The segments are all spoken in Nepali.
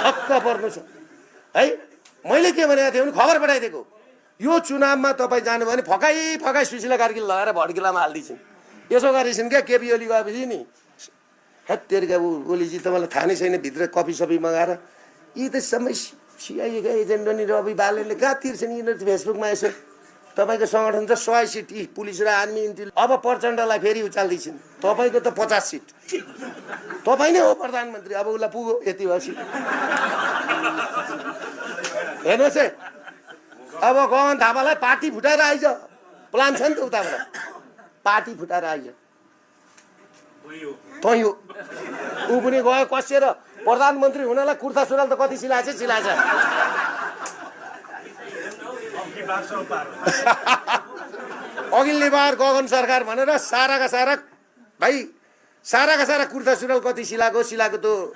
छक्क पर्नु छ है। मैले के भनेको थिएँ भने खबर पठाइदिएको, यो चुनावमा तपाईँ जानुभयो भने फकाइ सुशीला कार्की लगाएर भड्किलामा हालिदिन्छन्। यसो गरेछन् क्या केपी ओली गएपछि नि, हेत्तेरिका ओलीजी तपाईँलाई थाहा नै छैन, भित्र कफी सफी मगाएर यी त सबै सिआइएका एजेन्ट अनि रवि बालेनले कहाँ तिर्छन् यिनीहरू फेसबुकमा यसो तपाईँको सङ्गठन त 100 सिट पुलिस र आर्मी इन्टिल। अब प्रचण्डलाई फेरि उचाल्दैछन्, तपाईँको त 50 सिट, तपाईँ नै हो प्रधानमन्त्री, अब उसलाई पुग्यो यति भएपछि। हेर्नुहोस् है, अब गगन थापालाई पार्टी फुटाएर आइज, प्लान छ नि त उताबाट, पार्टी फुटाएर आइज तँ हो। ऊ पनि गयो कसिएर प्रधानमन्त्री हुनलाई कुर्ता सुरुवाल त कति सिलाएछ। अघिल्लो बार गगन सरकार भनेर साराका सारा कुर्ता सुरुवाल कति सिलाएको त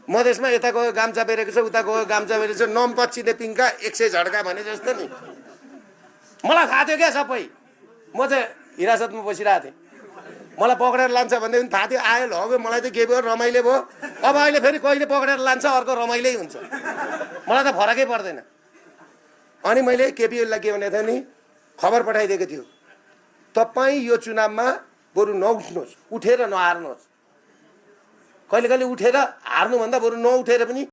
मधेसमा यता गयो गाम्चा बेरेको छ, उता गयो गाम्चा बेरेको छ, नमपच्छिले पिङ्का 100 झड्का भने जस्तो नि। मलाई थाहा थियो क्या सबै, म चाहिँ हिरासतमा बसिरहेको थिएँ, मलाई पक्रेर लान्छ भन्दै पनि थाहा थियो। आयो लग्यो, मलाई त के भयो रमाइलो भयो। अब अहिले फेरि कहिले पक्रेर लान्छ अर्को रमाइलै हुन्छ, मलाई त फरकै पर्दैन। अनि मैले केपी ओलीलाई के भनेको थिएँ नि, खबर पठाइदिएको थियो, तपाईँ यो चुनावमा बरु नउठ्नुहोस्, उठेर नहार्नुहोस्। कहिले उठेर हार्नुभन्दा बरु नउठेर पनि